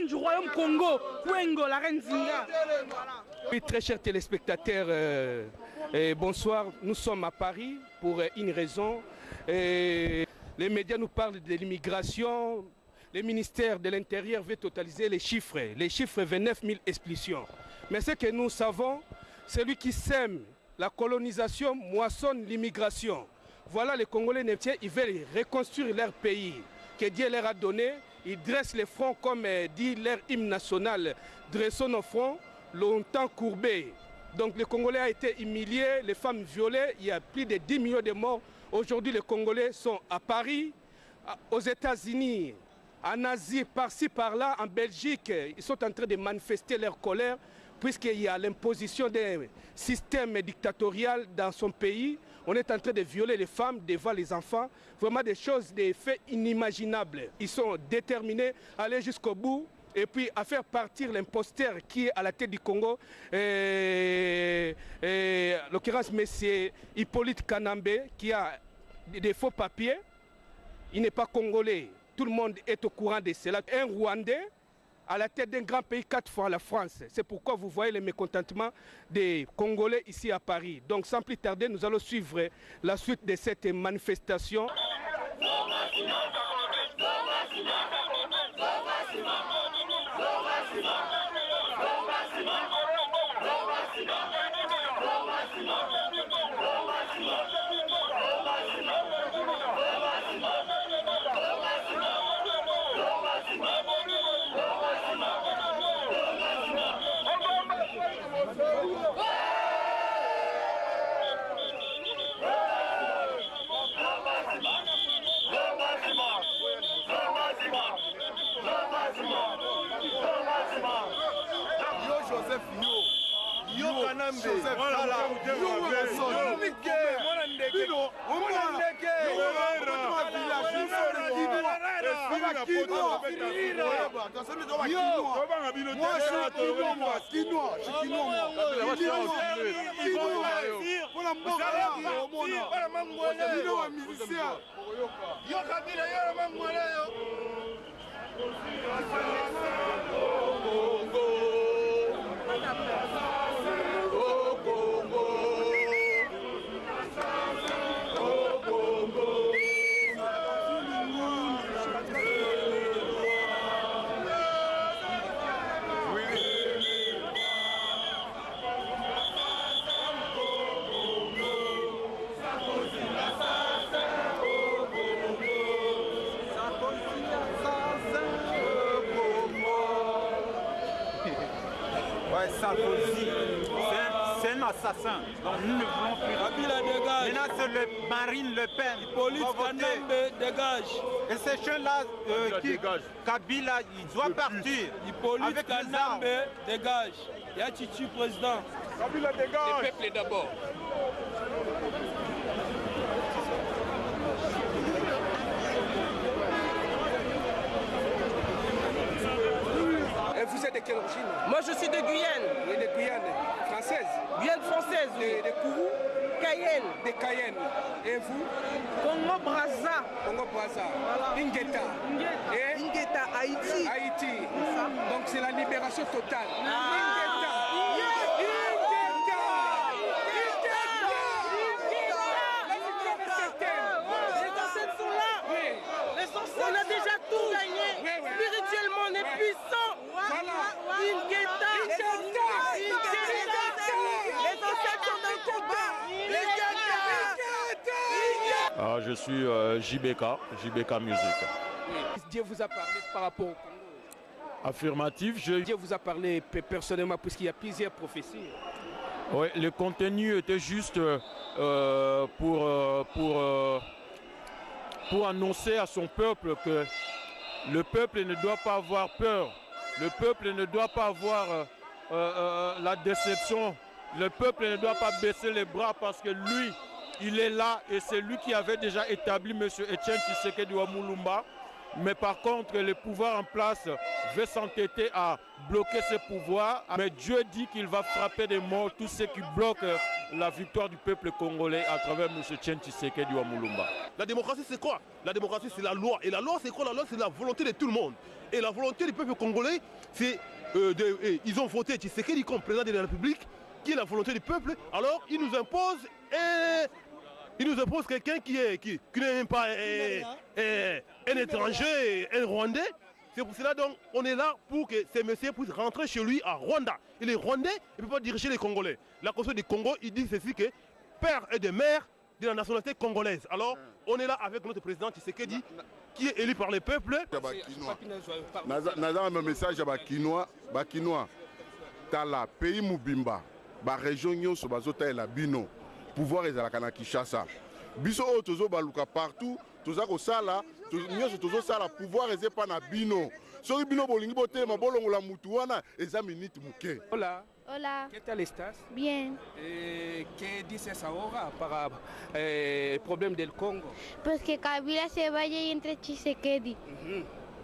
reine du royaume Congo, Kwengo, la reine Zinga. Oui, très chers téléspectateurs, bonsoir. Nous sommes à Paris pour une raison. Les médias nous parlent de l'immigration. Le ministère de l'Intérieur veut totaliser les chiffres. Les chiffres, 29 000 expulsions. Mais ce que nous savons, celui qui sème la colonisation moissonne l'immigration. Voilà les Congolais néptiens, ils veulent reconstruire leur pays que Dieu leur a donné. Ils dressent les fronts comme dit leur hymne national. Dressons nos fronts, longtemps courbés. Donc le Congolais a été humilié, les femmes violées, il y a plus de 10 millions de morts. Aujourd'hui les Congolais sont à Paris, aux États-Unis, en Asie, par-ci, par-là, en Belgique. Ils sont en train de manifester leur colère puisqu'il y a l'imposition d'un système dictatorial dans son pays. On est en train de violer les femmes devant les enfants. Vraiment des choses, des faits inimaginables. Ils sont déterminés à aller jusqu'au bout et puis à faire partir l'imposteur qui est à la tête du Congo. L'occurrence, M. Hippolyte Kanambe, qui a des faux papiers. Il n'est pas congolais. Tout le monde est au courant de cela. Un Rwandais à la tête d'un grand pays 4 fois la France. C'est pourquoi vous voyez le mécontentement des Congolais ici à Paris. Donc sans plus tarder, nous allons suivre la suite de cette manifestation. C'est un assassin. Donc nous ne voulons plus. Kabila dégage. Maintenant c'est le Marine Le Pen. Hippolyte Kanambe dégage. Et ces jeunes-là, Kabila, il doit partir. Hippolyte Kanambe dégage. Yachichi président. Kabila dégage. Le peuple d'abord. Et vous êtes de quelle origine? Moi je suis de Guyane. Oui, de Guyane. Française? Guyane française, oui. De Kourou? Cayenne. De Cayenne. Et vous? Congo Brazza. Congo Brazza. Voilà. Ingeta. Et Ingeta, Haïti. Haïti. Donc c'est la libération totale. Ingeta. On a déjà tout gagné. Spirituellement, on est puissant. Ingeta. Les ancêtres sont d'un combat. Je suis JBK Music. Dieu vous a parlé par rapport au Congo. Affirmatif. Dieu vous a parlé personnellement puisqu'il y a plusieurs prophéties. Oui, le contenu était juste pour annoncer à son peuple que le peuple ne doit pas avoir peur. Le peuple ne doit pas avoir la déception. Le peuple ne doit pas baisser les bras parce que lui, il est là et c'est lui qui avait déjà établi M. Etienne Tshisekedi Wamulumba. Mais par contre, le pouvoir en place veut s'entêter à bloquer ce pouvoir. Mais Dieu dit qu'il va frapper des morts tous ceux qui bloquent la victoire du peuple congolais à travers M. Etienne Tshisekedi Wamulumba. La démocratie, c'est quoi? La démocratie, c'est la loi. Et la loi, c'est quoi? La loi, c'est la volonté de tout le monde. Et la volonté du peuple congolais, c'est... ils ont voté Tshisekedi comme président de la République, qui est la volonté du peuple. Alors, ils nous imposent... Il nous impose quelqu'un qui n'est même pas un étranger, un Rwandais. C'est pour cela donc on est là pour que ces messieurs puissent rentrer chez lui à Rwanda. Il est Rwandais, il ne peut pas diriger les Congolais. La Constitution du Congo, il dit ceci que père et de mère de la nationalité congolaise. Alors on est là avec notre président Tshisekedi qui est élu par le peuple. Naza un message à Bakinois, Tala, pays Mubimba, région Nyonso bazota la Bino. Pouvoir ezalaka na Kinshasa. Biso oyo tozo baluka partout, toza ko sala, nyonso tozo sala pouvoir eze pa na bino. Soki bino bolingi botelema bolongola mutu wana eza minute muke. Hola. Hola. ¿Qué tal estás? Bien. ¿Qué dices ahora para el problema del Congo? Pues que Kabila se vaya y entre Tshisekedi.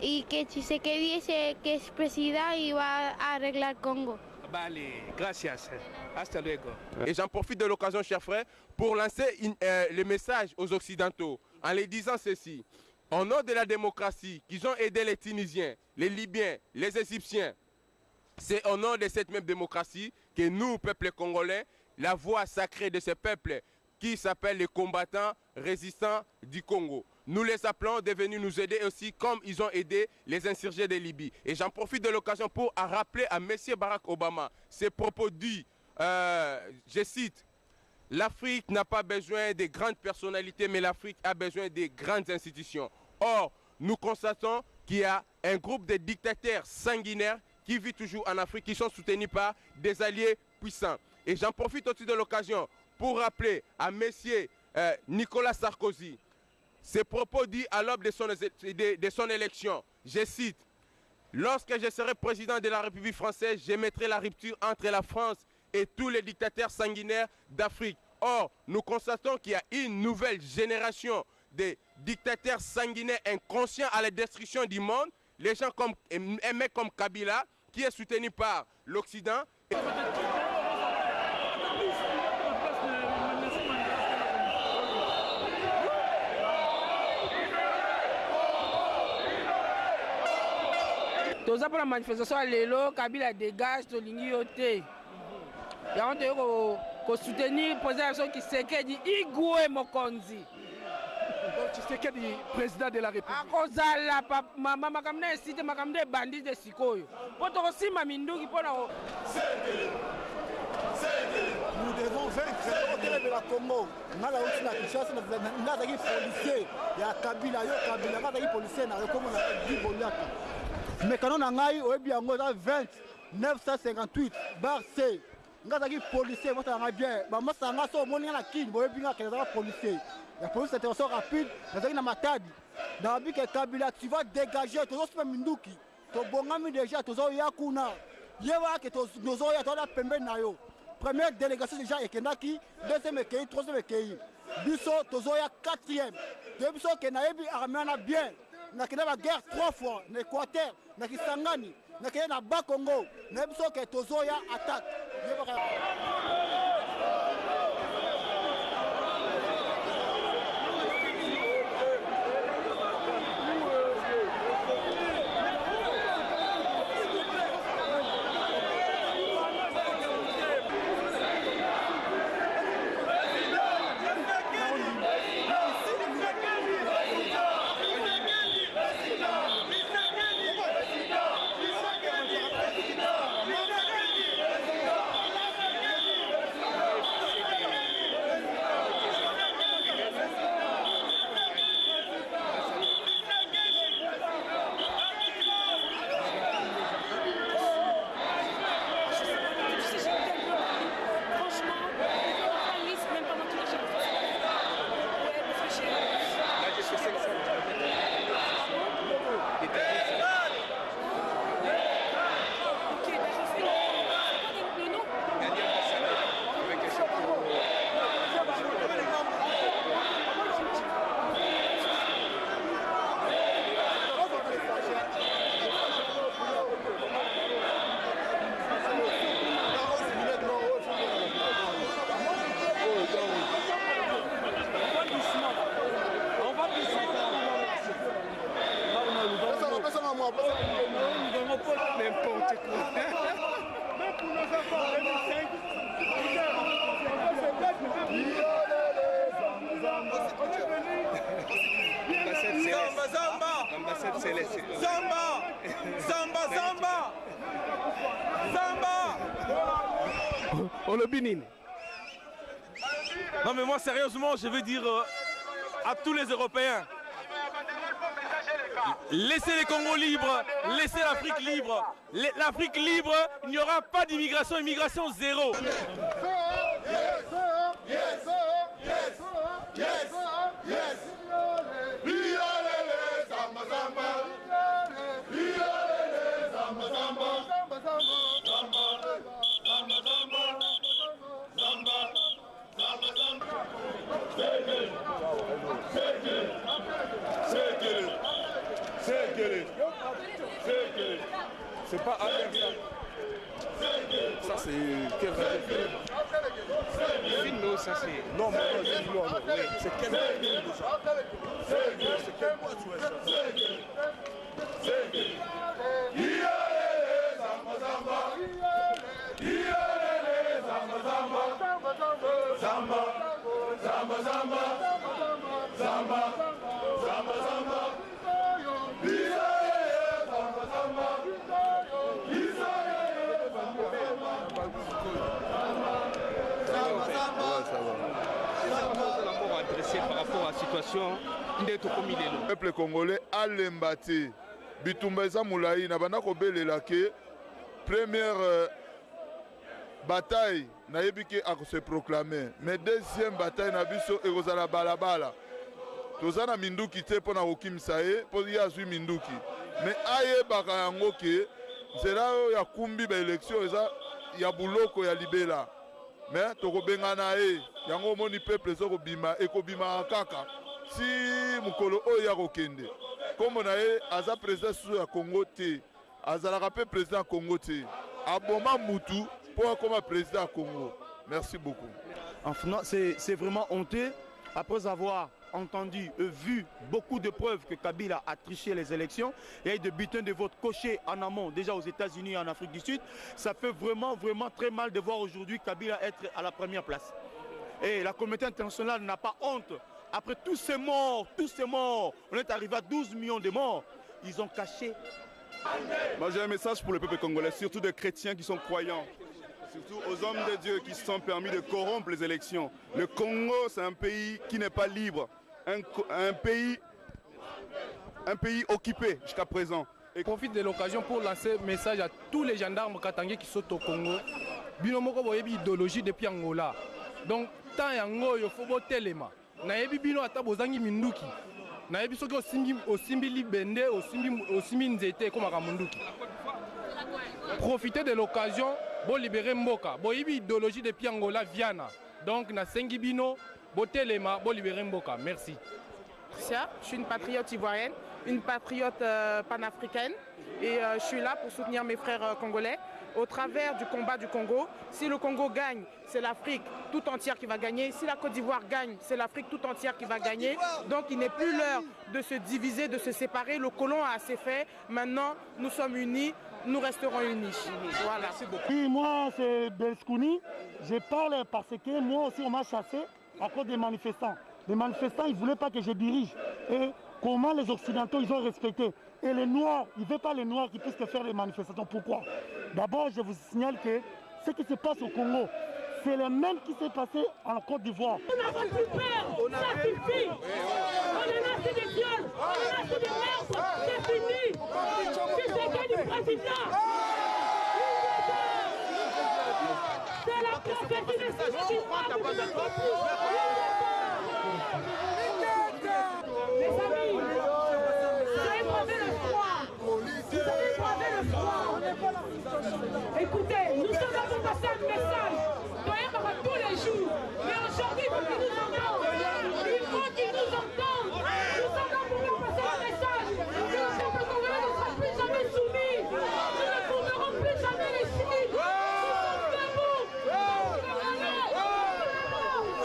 Y que Tshisekedi que es presidente y va a arreglar Congo. Vale, gracias. Hasta luego. Et j'en profite de l'occasion, chers frères, pour lancer le message aux Occidentaux en les disant ceci. Au nom de la démocratie, qu'ils ont aidé les Tunisiens, les Libyens, les Égyptiens, c'est au nom de cette même démocratie que nous, peuple congolais, la voix sacrée de ce peuple qui s'appelle les combattants résistants du Congo. Nous les appelons de venir nous aider aussi comme ils ont aidé les insurgés de Libye. Et j'en profite de l'occasion pour rappeler à M. Barack Obama ses propos dits, je cite, « L'Afrique n'a pas besoin de grandes personnalités, mais l'Afrique a besoin de grandes institutions. » Or, nous constatons qu'il y a un groupe de dictateurs sanguinaires qui vit toujours en Afrique, qui sont soutenus par des alliés puissants. Et j'en profite aussi de l'occasion pour rappeler à M. Nicolas Sarkozy, ses propos dits à l'aube de son élection, je cite, « Lorsque je serai président de la République française, je mettrai la rupture entre la France et tous les dictateurs sanguinaires d'Afrique. » Or, nous constatons qu'il y a une nouvelle génération de dictateurs sanguinaires inconscients à la destruction du monde. Les gens comme un mec comme Kabila, qui est soutenu par l'Occident. Toza pour la manifestation à l'élo, Kabila dégage, Tolingi yote. Il y a un soutenir le président Tshisekedi, Igwe Mokonzi. Tshisekedi, président de la République. Akozala, maman, makamne cité, makamne bandit de Sikoyo. Poto aussi maminduki pona. Nous devons vaincre le la Congo. Nala aussi na Kinshasa, na zaki policier. Ya Kabila, yo Kabila, na zaki policier na Congo na di Boliaka. Mais quand on a ngai oyebi yango za 20 958 bar C. Ngazaki policier, moi ça va bien. Ba moi ça nga so moni na kin, oyebi nga ke za policier. La police intervention rapide, nazaki na matadi. Dans but que Kabila tu vas dégager tozo super minduki. To bongami déjà tozo yakuna. Yewa ke tozo ya tola pembe na yo. Première délégation déjà ekendaki, deuxième ekei, troisième ekei. Biso tozo ya quatrième. De biso ke na yebi armée na bien. Na kena la guerre 3 fois, na Équateur, na Kisangani, na kena na Bas-Congo, na biso ke tozo ya attaque. N'importe quoi. Même pour nos enfants, 2005, L'ambassade céleste. Zamba. On le binine. Non mais moi sérieusement, je veux dire à tous les Européens, laissez les Congos libres, laissez l'Afrique libre. L'Afrique libre, il n'y aura pas d'immigration, immigration zéro. C'est pas à faire ça. Ça c'est quel film? Non, ça c'est. Non, mais c'est non, oui. C'est quel film déjà? C'est quel boîte, ouais, ça? Par rapport à la situation le peuple congolais a l'embâti. Bitumbeza Moulaï n'a pas kobelela ke première bataille n'a ébiki à se proclamer, mais deuxième bataille n'a biso et kozala balabala. Tozana minduki te pona okimisa ye po ya zui minduki. Mais aye baka yango ke zela ya kumbi ba élection eza ya buloko ya libela. Mais tokobengana ye yango moni peuple zo kobima ekobima kaka si mukolo oya kokende comme na ye aza président sous ya Congo te azalaka pe président Congo te aboma mutu pour comme président Congo. Merci beaucoup. Enfin, c'est vraiment honteux après avoir entendu et vu beaucoup de preuves que Kabila a triché les élections. Il y a eu des bulletins de vote cochés en amont, déjà aux États-Unis et en Afrique du Sud. Ça fait vraiment très mal de voir aujourd'hui Kabila être à la première place. Et la communauté internationale n'a pas honte. Après tous ces morts, on est arrivé à 12 millions de morts. Ils ont caché. Moi j'ai un message pour le peuple congolais, surtout des chrétiens qui sont croyants. Surtout aux hommes de Dieu qui se sont permis de corrompre les élections. Le Congo, c'est un pays qui n'est pas libre. Un pays occupé jusqu'à présent. Et profite de l'occasion pour lancer un message à tous les gendarmes katangais qui sont au Congo. Binomoko boyebi idéologie depuis Angola. Donc tant yango yo faut botelema. Na yebi bino ata bozangi minduki. Na yebi soki osimbi libende osimbi nzete comme munduki. Profitez de l'occasion pour libérer Mboka. Boyebi idéologie depuis Angola Viana. Donc na sengi bino botelema pour libérer Mboka. Merci. Je suis une patriote ivoirienne, une patriote panafricaine et je suis là pour soutenir mes frères congolais au travers du combat du Congo. Si le Congo gagne, c'est l'Afrique tout entière qui va gagner. Si la Côte d'Ivoire gagne, c'est l'Afrique tout entière qui va gagner. Donc il n'est plus l'heure de se diviser, de se séparer. Le colon a assez fait. Maintenant, nous sommes unis, nous resterons unis. Voilà. Merci beaucoup. Oui, moi, c'est Belskouni. Je parle parce que moi aussi, on m'a chassé à cause des manifestants. Les manifestants, ils ne voulaient pas que je dirige. Et comment les Occidentaux, ils ont respecté. Et les Noirs, ils ne veulent pas les Noirs qui puissent faire les manifestations. Pourquoi? D'abord, je vous signale que ce qui se passe au Congo, c'est le même qui s'est passé en Côte d'Ivoire. On a reçu peur, ça suffit. On est là, c'est des viols, on est là, c'est des merde, c'est fini. C'est ce cas du président. C'est la prophétie de ce qui